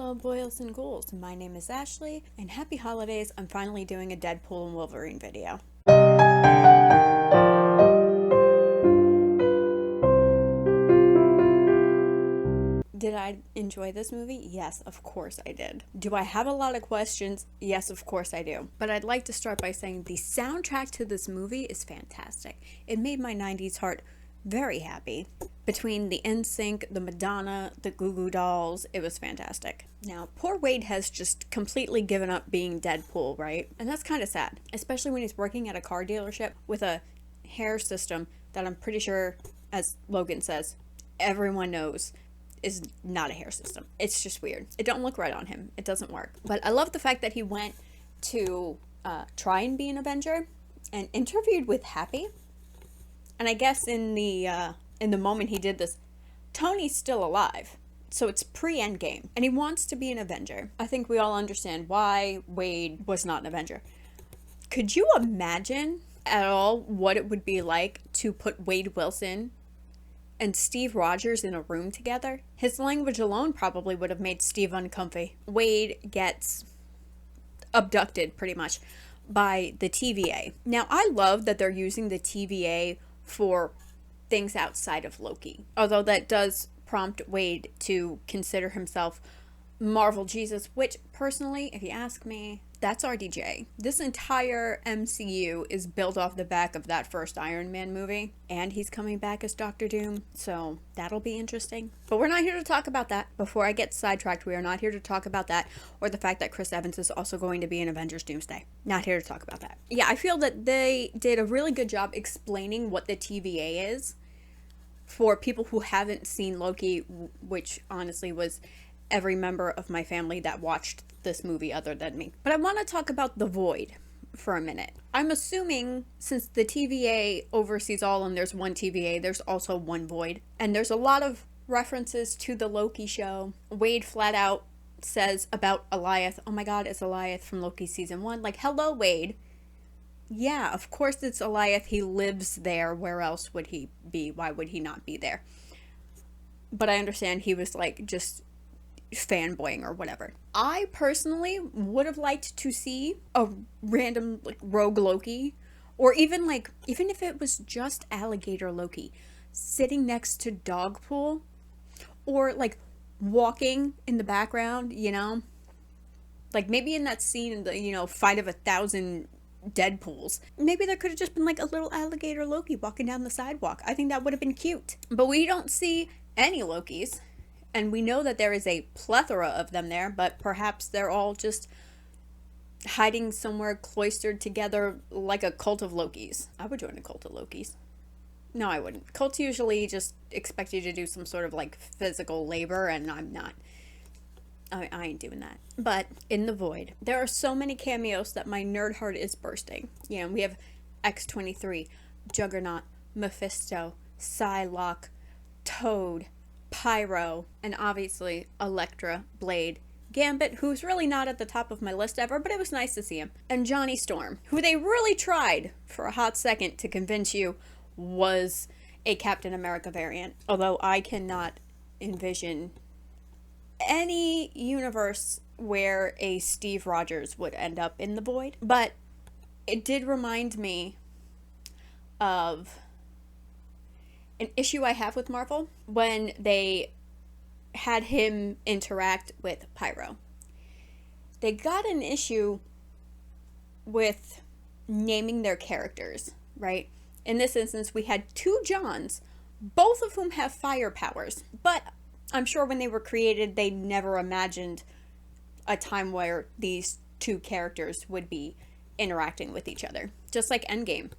Hello, boys and ghouls. My name is Ashley, and happy holidays. I'm finally doing a Deadpool and Wolverine video. Did I enjoy this movie? Yes, of course I did. Do I have a lot of questions? Yes, of course I do. But I'd like to start by saying the soundtrack to this movie is fantastic. It made my 90s heart very happy. Between the NSYNC, the Madonna, the Goo Goo Dolls, it was fantastic. Now, poor Wade has just completely given up being Deadpool, right? And that's kind of sad, especially when he's working at a car dealership with a hair system that I'm pretty sure, as Logan says, everyone knows is not a hair system. It's just weird. It don't look right on him. It doesn't work. But I love the fact that he went to try and be an Avenger and interviewed with Happy. And I guess in the moment he did this, Tony's still alive. So it's pre-Endgame. And he wants to be an Avenger. I think we all understand why Wade was not an Avenger. Could you imagine at all what it would be like to put Wade Wilson and Steve Rogers in a room together? His language alone probably would have made Steve uncomfy. Wade gets abducted pretty much by the TVA. Now, I love that they're using the TVA for things outside of Loki, although that does prompt Wade to consider himself Marvel Jesus, which personally, if you ask me, that's RDJ. This entire MCU is built off the back of that first Iron Man movie, and he's coming back as Doctor Doom, so that'll be interesting. But we're not here to talk about that. Before I get sidetracked, we are not here to talk about that, or the fact that Chris Evans is also going to be in Avengers Doomsday. Not here to talk about that. Yeah, I feel that they did a really good job explaining what the TVA is for people who haven't seen Loki, which honestly was every member of my family that watched this movie other than me. But I want to talk about the Void for a minute. I'm assuming since the TVA oversees all and there's one TVA, there's also one Void. And there's a lot of references to the Loki show. Wade flat out says about Eliath, oh my god, it's Eliath from Loki season 1. Like, hello, Wade. Yeah, of course it's Eliath. He lives there. Where else would he be? Why would he not be there? But I understand he was like just fanboying or whatever. I personally would have liked to see a random like rogue Loki, or even if it was just alligator Loki sitting next to Dogpool, or like walking in the background, you know, like maybe in that scene in the, you know, fight of 1,000 Deadpools, maybe there could have just been like a little alligator Loki walking down the sidewalk. I think that would have been cute. But we don't see any Lokis. And we know that there is a plethora of them there, but perhaps they're all just hiding somewhere cloistered together like a cult of Lokis. I would join a cult of Lokis. No, I wouldn't. Cults usually just expect you to do some sort of like physical labor, and I'm not. I ain't doing that. But in the Void, there are so many cameos that my nerd heart is bursting. You know, we have X-23, Juggernaut, Mephisto, Psylocke, Toad, Pyro, and obviously Elektra, Blade, Gambit, who's really not at the top of my list ever, but it was nice to see him, and Johnny Storm, who they really tried for a hot second to convince you was a Captain America variant, although I cannot envision any universe where a Steve Rogers would end up in the Void. But it did remind me of an issue I have with Marvel when they had him interact with Pyro. They got an issue with naming their characters, right? In this instance, we had two Johns, both of whom have fire powers. But I'm sure when they were created, they never imagined a time where these two characters would be interacting with each other. Just like Endgame.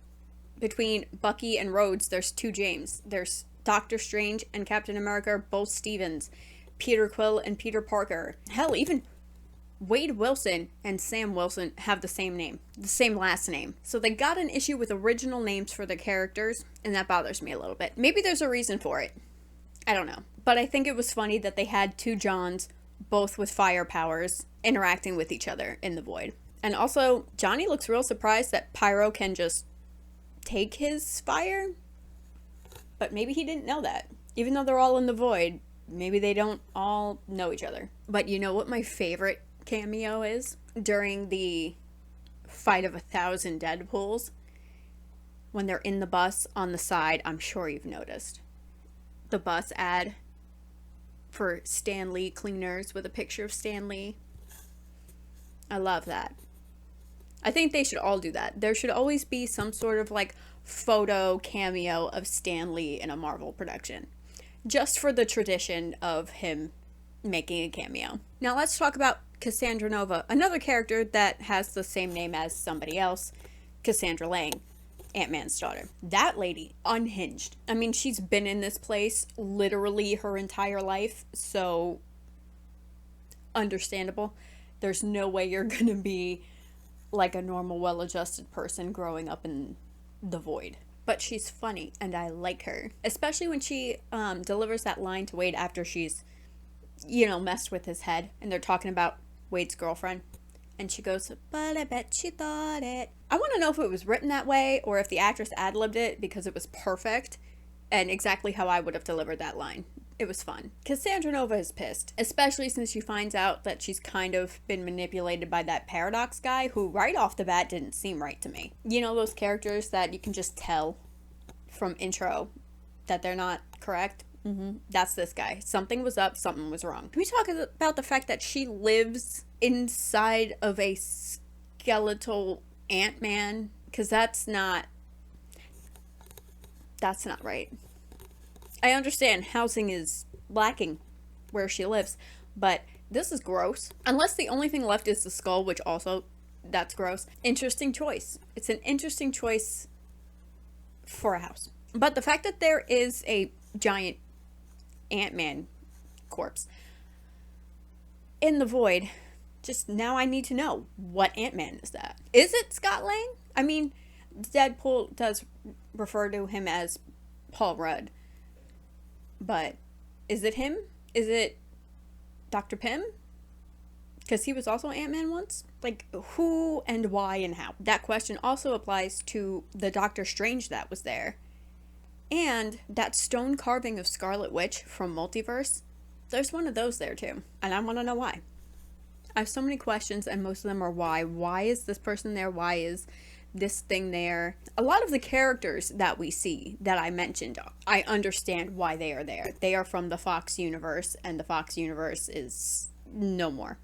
Between Bucky and Rhodes, there's two James. There's Doctor Strange and Captain America, both Stevens. Peter Quill and Peter Parker. Hell, even Wade Wilson and Sam Wilson have the same name. The same last name. So they got an issue with original names for the characters, and that bothers me a little bit. Maybe there's a reason for it. I don't know. But I think it was funny that they had two Johns, both with fire powers, interacting with each other in the Void. And also, Johnny looks real surprised that Pyro can just take his fire, but maybe he didn't know that. Even though they're all in the Void, maybe they don't all know each other. But you know what my favorite cameo is? During the fight of 1,000 Deadpools, when they're in the bus on the side, I'm sure you've noticed the bus ad for Stan Lee cleaners with a picture of Stan Lee. I love that. I think they should all do that. There should always be some sort of like photo cameo of Stan Lee in a Marvel production, just for the tradition of him making a cameo. Now let's talk about Cassandra Nova, another character that has the same name as somebody else, Cassandra Lang, Ant-Man's daughter. That lady, unhinged. I mean, she's been in this place literally her entire life, so understandable. There's no way you're gonna be like a normal, well-adjusted person growing up in the void. But she's funny, and I like her. Especially when she delivers that line to Wade after she's, messed with his head, and they're talking about Wade's girlfriend. And she goes, but I bet she thought it. I want to know if it was written that way, or if the actress ad-libbed it, because it was perfect, and exactly how I would have delivered that line. It was fun. Cassandra Nova is pissed, especially since she finds out that she's kind of been manipulated by that Paradox guy, who right off the bat didn't seem right to me. You know those characters that you can just tell from intro that they're not correct? That's this guy. Something was up, something was wrong. Can we talk about the fact that she lives inside of a skeletal Ant-Man? Because that's not right. I understand housing is lacking where she lives, but this is gross. Unless the only thing left is the skull, which also, that's gross. Interesting choice. It's an interesting choice for a house. But the fact that there is a giant Ant-Man corpse in the void, just now I need to know, what Ant-Man is that? Is it Scott Lang? I mean, Deadpool does refer to him as Paul Rudd. But is it him? Is it Dr. Pym? Because he was also Ant-Man once? Like, who and why and how? That question also applies to the Doctor Strange that was there. And that stone carving of Scarlet Witch from Multiverse. There's one of those there too. And I want to know why. I have so many questions, and most of them are why. Why is this person there? Why is this thing there? A lot of the characters that we see that I mentioned, I understand why they are there. They are from the Fox universe, and the Fox universe is no more.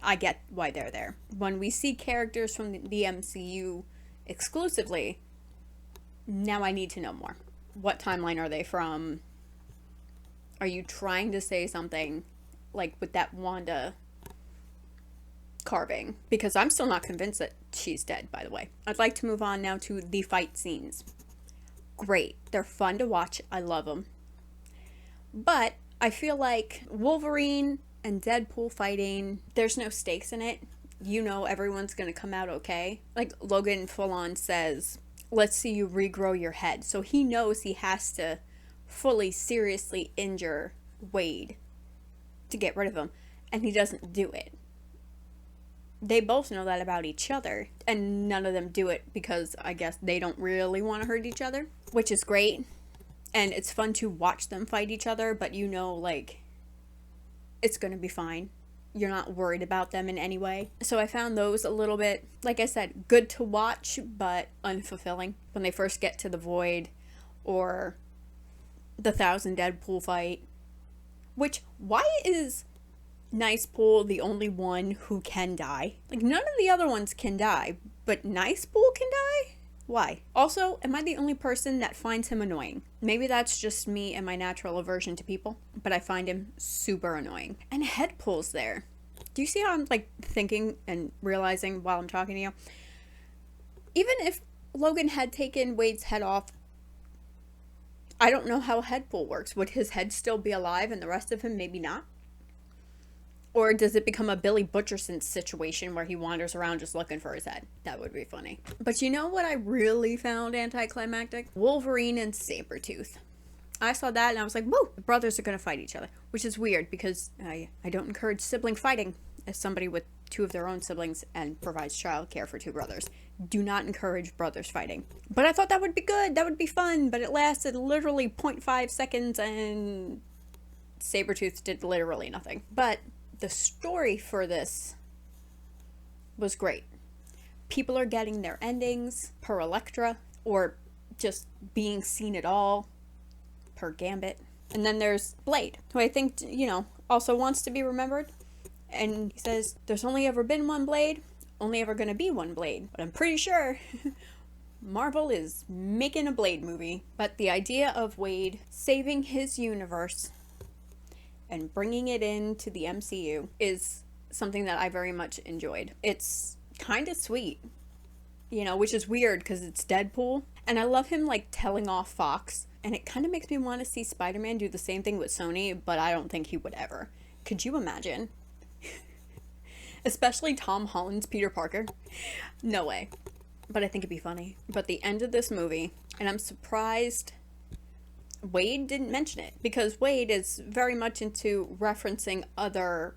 I get why they're there. When we see characters from the MCU exclusively, now I need to know more. What timeline are they from? Are you trying to say something like with that Wanda carving? Because I'm still not convinced that she's dead, by the way. I'd like to move on now to the fight scenes. Great. They're fun to watch. I love them. But I feel like Wolverine and Deadpool fighting, there's no stakes in it. You know everyone's going to come out okay. Like Logan full on says, let's see you regrow your head. So he knows he has to fully, seriously injure Wade to get rid of him. And he doesn't do it. They both know that about each other, and none of them do it because I guess they don't really want to hurt each other, which is great. And it's fun to watch them fight each other, but like, it's going to be fine. You're not worried about them in any way. So I found those a little bit, like I said, good to watch, but unfulfilling. When they first get to the void, or the 1,000 Deadpool fight, which, why is Nice Pool the only one who can die? Like, none of the other ones can die, but Nice Pool can die? Why? Also, am I the only person that finds him annoying? Maybe that's just me and my natural aversion to people, but I find him super annoying. And Headpool's there. Do you see how I'm thinking and realizing while I'm talking to you? Even if Logan had taken Wade's head off, I don't know how Headpool works. Would his head still be alive and the rest of him maybe not? Or does it become a Billy Butcherson situation where he wanders around just looking for his head? That would be funny. But you know what I really found anticlimactic? Wolverine and Sabretooth. I saw that and I was like, woo! The brothers are going to fight each other. Which is weird because I don't encourage sibling fighting as somebody with two of their own siblings and provides childcare for two brothers. Do not encourage brothers fighting. But I thought that would be good. That would be fun. But it lasted literally 0.5 seconds and Sabretooth did literally nothing. But the story for this was great. People are getting their endings per Elektra, or just being seen at all per Gambit. And then there's Blade, who I think, you know, also wants to be remembered. And he says, there's only ever been one Blade, only ever gonna be one Blade. But I'm pretty sure Marvel is making a Blade movie. But the idea of Wade saving his universe and bringing it into the MCU is something that I very much enjoyed. It's kind of sweet, you know, which is weird because it's Deadpool. And I love him, like, telling off Fox. And it kind of makes me want to see Spider-Man do the same thing with Sony, but I don't think he would ever. Could you imagine? Especially Tom Holland's Peter Parker. No way. But I think it'd be funny. But the end of this movie, and I'm surprised Wade didn't mention it, because Wade is very much into referencing other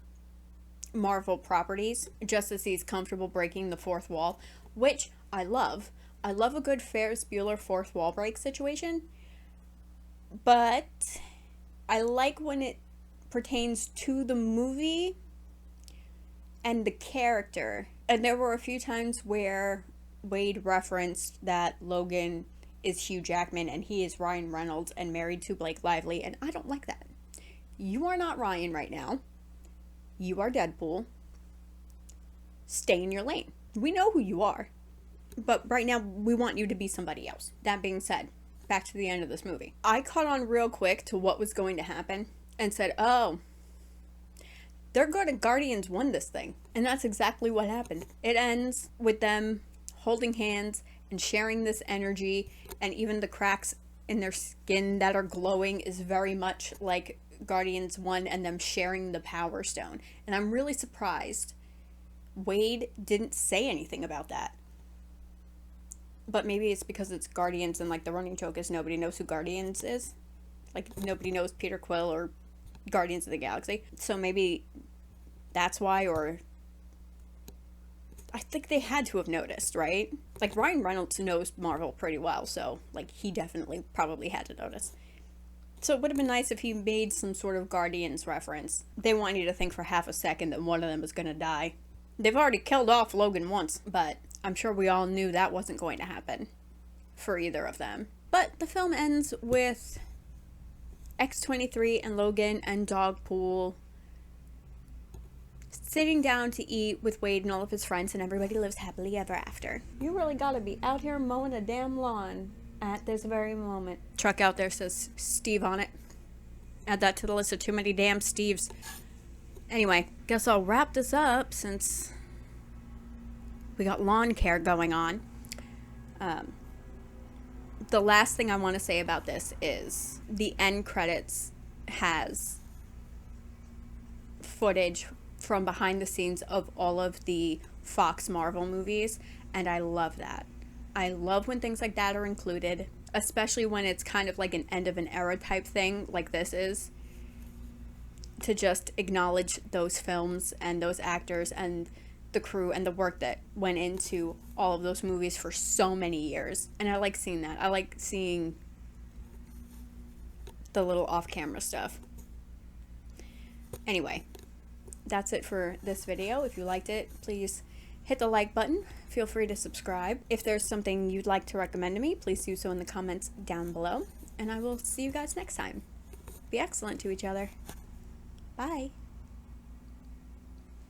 Marvel properties, just as he's comfortable breaking the fourth wall, which I love. I love a good Ferris Bueller fourth wall break situation, but I like when it pertains to the movie and the character. And there were a few times where Wade referenced that Logan is Hugh Jackman and he is Ryan Reynolds and married to Blake Lively, and I don't like that. You are not Ryan right now. You are Deadpool. Stay in your lane. We know who you are. But right now, we want you to be somebody else. That being said, back to the end of this movie. I caught on real quick to what was going to happen and said, oh, they're going to Guardians 1 this thing. And that's exactly what happened. It ends with them holding hands and sharing this energy, and even the cracks in their skin that are glowing is very much like Guardians 1 and them sharing the Power Stone. And I'm really surprised Wade didn't say anything about that. But maybe it's because it's Guardians and, like, the running joke is nobody knows who Guardians is. Like, nobody knows Peter Quill or Guardians of the Galaxy. So maybe that's why, or I think they had to have noticed, right? Like, Ryan Reynolds knows Marvel pretty well, so, like, he definitely probably had to notice. So it would have been nice if he made some sort of Guardians reference. They want you to think for half a second that one of them was going to die. They've already killed off Logan once, but I'm sure we all knew that wasn't going to happen for either of them. But the film ends with X-23 and Logan and Dogpool sitting down to eat with Wade and all of his friends, and everybody lives happily ever after. You really gotta be out here mowing a damn lawn at this very moment. Truck out there says Steve on it. Add that to the list of too many damn Steves. Anyway, guess I'll wrap this up since we got lawn care going on. The last thing I want to say about this is the end credits has footage from behind the scenes of all of the Fox Marvel movies, and I love that. I love when things like that are included, especially when it's kind of like an end of an era type thing like this is, to just acknowledge those films and those actors and the crew and the work that went into all of those movies for so many years. And I like seeing that. I like seeing the little off-camera stuff. Anyway, that's it for this video. If you liked it, please hit the like button. Feel free to subscribe. If there's something you'd like to recommend to me, please do so in the comments down below. And I will see you guys next time. Be excellent to each other. Bye.